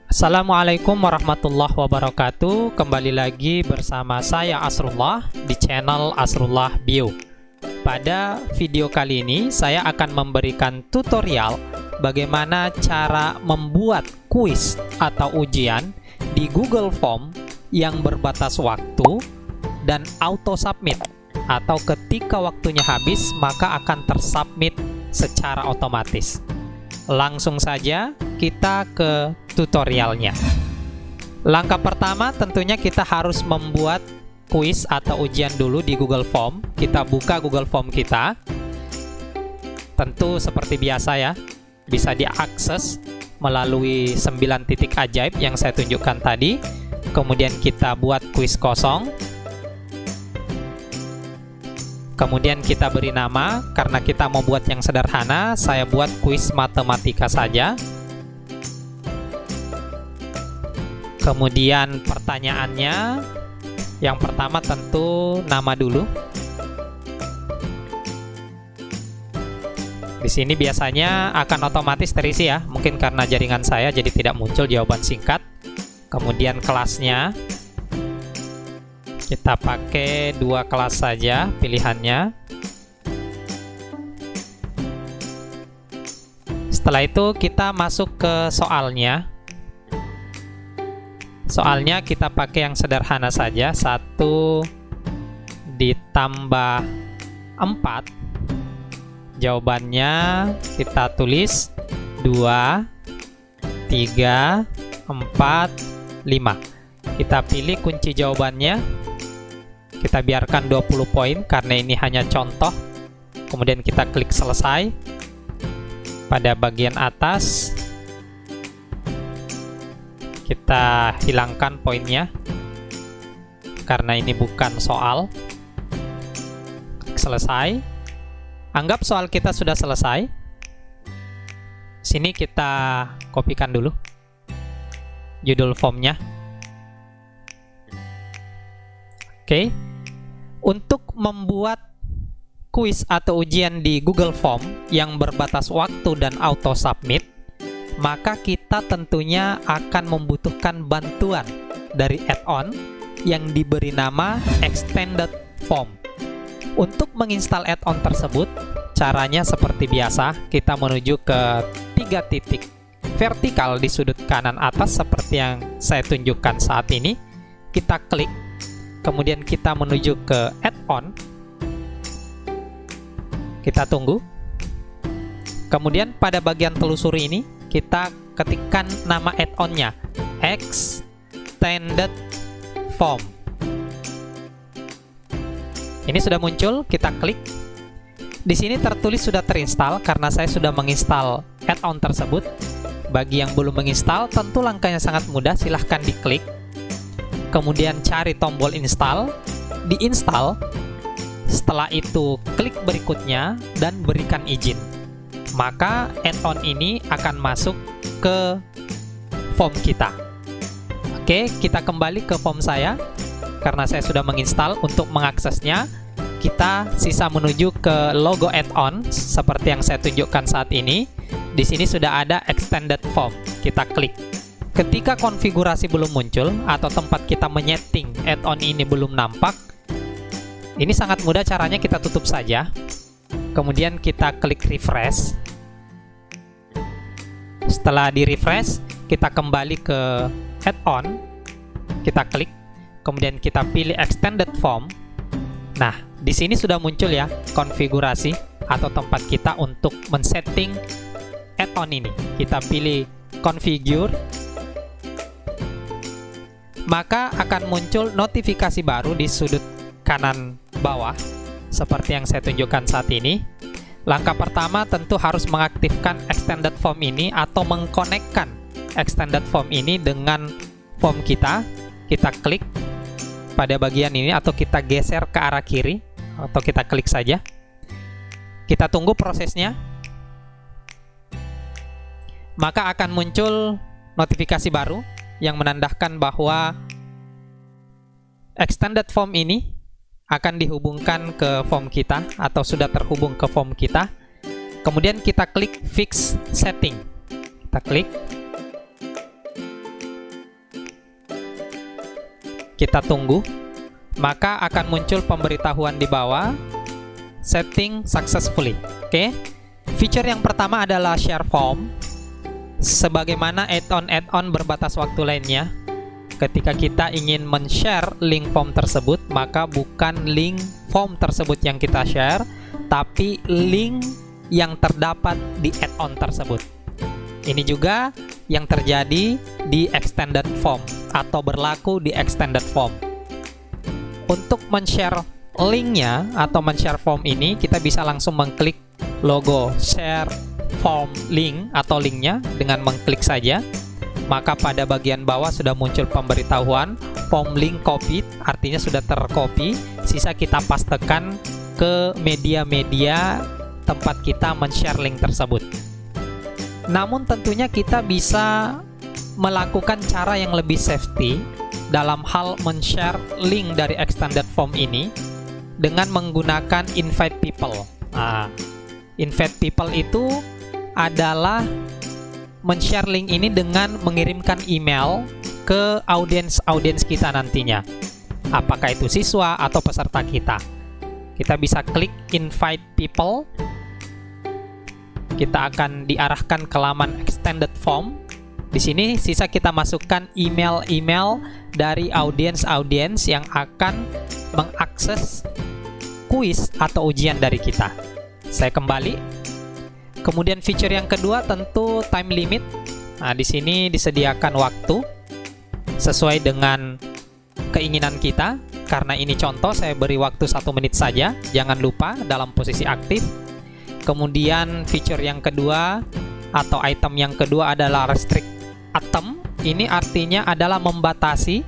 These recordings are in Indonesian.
Assalamualaikum warahmatullahi wabarakatuh. Kembali lagi bersama saya Asrullah di channel Asrullah Bio. Pada video kali ini saya akan memberikan tutorial bagaimana cara membuat kuis atau ujian di Google Form yang berbatas waktu dan auto submit, atau ketika waktunya habis maka akan tersubmit secara otomatis. Langsung saja kita ke tutorialnya. Langkah pertama tentunya kita harus membuat kuis atau ujian dulu di Google Form. Kita buka Google Form kita. Tentu seperti biasa ya, bisa diakses melalui 9 titik ajaib yang saya tunjukkan tadi. Kemudian kita buat kuis kosong. Kemudian kita beri nama, karena kita mau buat yang sederhana, saya buat kuis matematika saja. Kemudian pertanyaannya, yang pertama tentu nama dulu. Di sini biasanya akan otomatis terisi ya, mungkin karena jaringan saya jadi tidak muncul jawaban singkat. Kemudian kelasnya, kita pakai 2 kelas saja pilihannya. Setelah itu kita masuk ke soalnya. Soalnya kita pakai yang sederhana saja, 1 ditambah 4. Jawabannya kita tulis 2, 3, 4, 5. Kita pilih kunci jawabannya. Kita biarkan 20 poin karena ini hanya contoh. Kemudian kita klik selesai. Pada bagian atas kita hilangkan poinnya karena ini bukan soal. Klik selesai. Anggap soal kita sudah selesai. Sini kita kopikan dulu judul formnya. Oke. Untuk membuat kuis atau ujian di Google Form yang berbatas waktu dan auto submit, maka kita tentunya akan membutuhkan bantuan dari add-on yang diberi nama Extended Form. Untuk menginstal add-on tersebut, caranya seperti biasa, kita menuju ke 3 titik vertikal di sudut kanan atas seperti yang saya tunjukkan saat ini. Kita klik. Kemudian kita menuju ke add-on. Kita tunggu. Kemudian pada bagian telusuri ini kita ketikkan nama add-onnya, Extended Form. Ini sudah muncul, kita klik. Di sini tertulis sudah terinstall karena saya sudah menginstal add-on tersebut. Bagi yang belum menginstal, tentu langkahnya sangat mudah, silahkan diklik. Kemudian cari tombol install, diinstal. Setelah itu klik berikutnya dan berikan izin. Maka add-on ini akan masuk ke form kita. Oke, kita kembali ke form saya. Karena saya sudah menginstal, untuk mengaksesnya kita sisa menuju ke logo add-on seperti yang saya tunjukkan saat ini. Di sini sudah ada Extended Form. Kita klik. Ketika konfigurasi belum muncul atau tempat kita menyeting add-on ini belum nampak, ini sangat mudah caranya, kita tutup saja. Kemudian kita klik refresh. Setelah di refresh, kita kembali ke add-on. Kita klik. Kemudian kita pilih Extended Form. Nah, di sini sudah muncul ya konfigurasi atau tempat kita untuk men-setting add-on ini. Kita pilih configure. Maka akan muncul notifikasi baru di sudut kanan bawah seperti yang saya tunjukkan saat ini. Langkah pertama tentu harus mengaktifkan Extended Form ini atau mengkonekkan Extended Form ini dengan form kita. Kita klik pada bagian ini atau kita geser ke arah kiri atau kita klik saja. Kita tunggu prosesnya. Maka akan muncul notifikasi baru yang menandakan bahwa Extended Form ini akan dihubungkan ke form kita atau sudah terhubung ke form kita. Kemudian kita klik Fix Setting. Kita klik. Kita tunggu, maka akan muncul pemberitahuan di bawah, setting successfully. Oke. Feature yang pertama adalah share form. Sebagaimana add-on berbatas waktu lainnya, ketika kita ingin men-share link form tersebut, maka bukan link form tersebut yang kita share, tapi link yang terdapat di add-on tersebut. Ini juga yang terjadi di extended form atau berlaku di extended form. Untuk men-share linknya atau men-share form ini, kita bisa langsung mengklik logo share form link atau linknya dengan mengklik saja. Maka pada bagian bawah sudah muncul pemberitahuan form link copied, artinya sudah tercopy. Sisa kita pastekan ke media-media tempat kita men-share link tersebut. Namun tentunya kita bisa melakukan cara yang lebih safety dalam hal men-share link dari extended form ini dengan menggunakan invite people. Invite people itu adalah men-share link ini dengan mengirimkan email ke audiens kita nantinya. Apakah itu siswa atau peserta kita. Kita bisa klik invite people. Kita akan diarahkan ke laman extended form. Di sini sisa kita masukkan email-email dari audiens yang akan mengakses kuis atau ujian dari kita. Saya kembali. Kemudian feature yang kedua tentu time limit. Nah, di sini disediakan waktu sesuai dengan keinginan kita. Karena ini contoh, saya beri waktu 1 menit saja. Jangan lupa dalam posisi aktif. Kemudian feature yang kedua atau item yang kedua adalah restrict item. Ini artinya adalah membatasi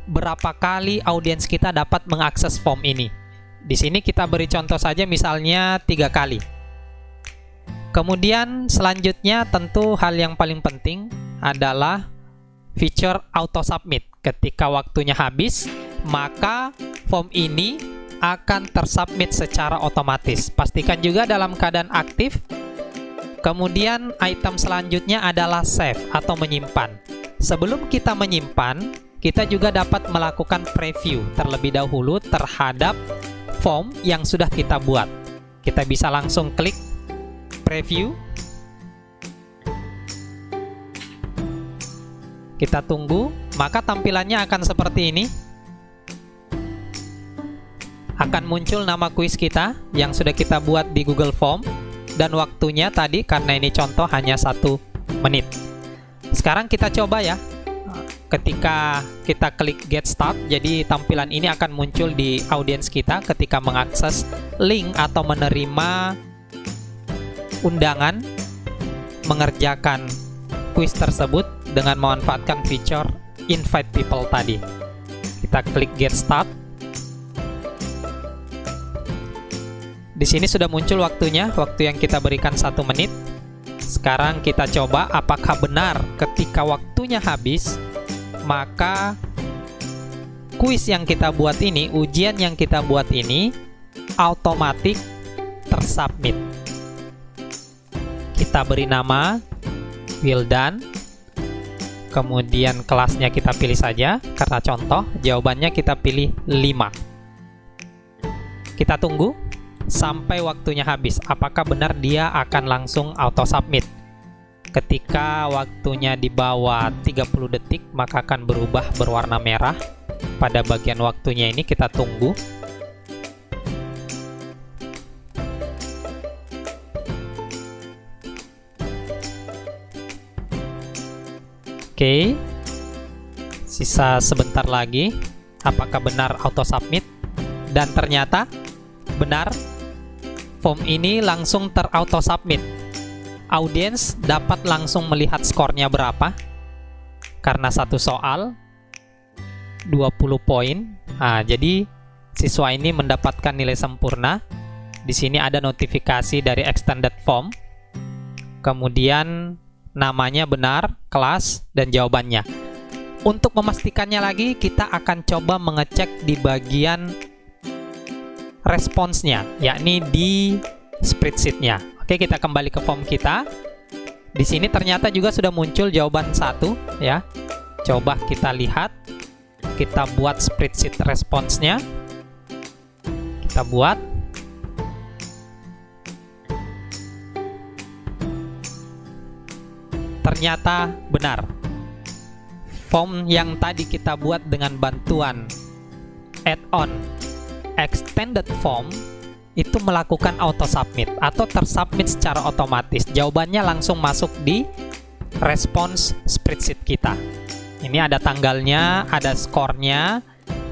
berapa kali audiens kita dapat mengakses form ini. Di sini kita beri contoh saja, misalnya 3 kali. Kemudian selanjutnya tentu hal yang paling penting adalah feature auto submit. Ketika waktunya habis, maka form ini akan tersubmit secara otomatis. Pastikan juga dalam keadaan aktif. Kemudian item selanjutnya adalah save atau menyimpan. Sebelum kita menyimpan, kita juga dapat melakukan preview terlebih dahulu terhadap form yang sudah kita buat. Kita bisa langsung klik preview. Kita tunggu, maka tampilannya akan seperti ini. Akan muncul nama kuis kita yang sudah kita buat di Google Form dan waktunya tadi, karena ini contoh, hanya 1 menit. Sekarang kita coba ya. Ketika kita klik get start, jadi tampilan ini akan muncul di audiens kita ketika mengakses link atau menerima undangan mengerjakan kuis tersebut dengan memanfaatkan fitur invite people tadi. Kita klik get start. Di sini sudah muncul waktunya, waktu yang kita berikan 1 menit. Sekarang kita coba apakah benar ketika waktunya habis, maka kuis yang kita buat ini, ujian yang kita buat ini otomatis tersubmit. Kita beri nama Wildan. Kemudian kelasnya kita pilih saja karena contoh. Jawabannya kita pilih 5. Kita tunggu sampai waktunya habis. Apakah benar dia akan langsung auto submit? Ketika waktunya di bawah 30 detik, maka akan berubah berwarna merah. Pada bagian waktunya ini kita tunggu. Oke, sisa sebentar lagi. Apakah benar auto submit? Dan ternyata benar, form ini langsung terauto submit. Audiens dapat langsung melihat skornya berapa. Karena 1 soal 20 poin. Nah, jadi siswa ini mendapatkan nilai sempurna. Di sini ada notifikasi dari extended form. Kemudian namanya benar, kelas, dan jawabannya. Untuk memastikannya lagi, kita akan coba mengecek di bagian responsnya, yakni di spreadsheet-nya. Oke, kita kembali ke form kita. Di sini ternyata juga sudah muncul jawaban 1 ya. Coba kita lihat. kita buat spreadsheet response-nya. Kita buat. Ternyata benar. Form yang tadi kita buat dengan bantuan add-on extended form itu melakukan auto submit atau tersubmit secara otomatis. Jawabannya langsung masuk di response spreadsheet kita. Ini ada tanggalnya, ada skornya,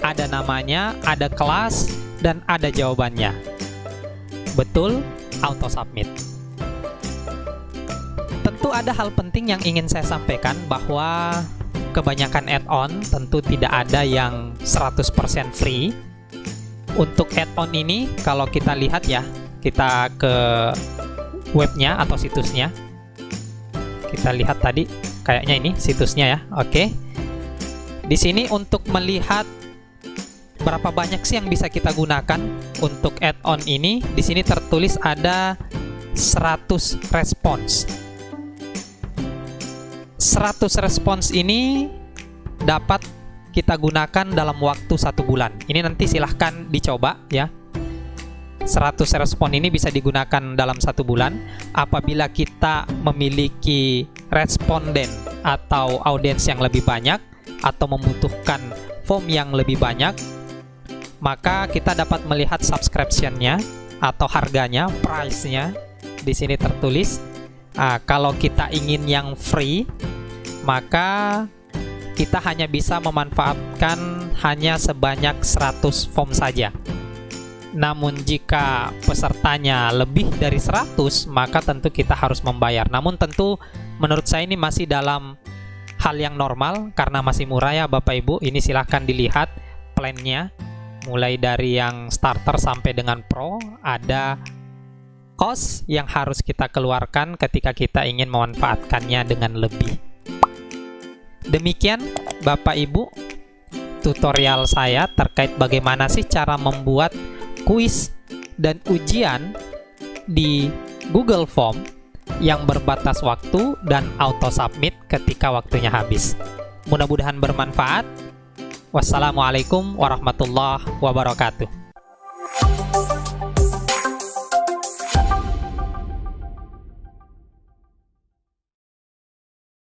ada namanya, ada kelas, dan ada jawabannya. Betul, auto submit. Tentu ada hal penting yang ingin saya sampaikan, bahwa kebanyakan add-on tentu tidak ada yang 100% free. Untuk add-on ini, kalau kita lihat ya, kita ke webnya atau situsnya. Kita lihat tadi, kayaknya ini situsnya ya. Oke. Di sini untuk melihat berapa banyak sih yang bisa kita gunakan untuk add-on ini, di sini tertulis ada 100 response. 100 respons ini dapat kita gunakan dalam waktu 1 bulan. Ini nanti silahkan dicoba ya. 100 respon ini bisa digunakan dalam 1 bulan. Apabila kita memiliki responden atau audiens yang lebih banyak atau membutuhkan form yang lebih banyak, maka kita dapat melihat subscription-nya atau harganya, price-nya. Di sini tertulis. Kalau kita ingin yang free, maka kita hanya bisa memanfaatkan hanya sebanyak 100 form saja. Namun jika pesertanya lebih dari 100, maka tentu kita harus membayar. Namun tentu menurut saya ini masih dalam hal yang normal, karena masih murah ya Bapak Ibu. Ini silahkan dilihat plan-nya, mulai dari yang starter sampai dengan pro. Ada cost yang harus kita keluarkan ketika kita ingin memanfaatkannya dengan lebih. Demikian Bapak Ibu tutorial saya terkait bagaimana sih cara membuat kuis dan ujian di Google Form yang berbatas waktu dan auto submit ketika waktunya habis. Mudah-mudahan bermanfaat. Wassalamualaikum warahmatullahi wabarakatuh.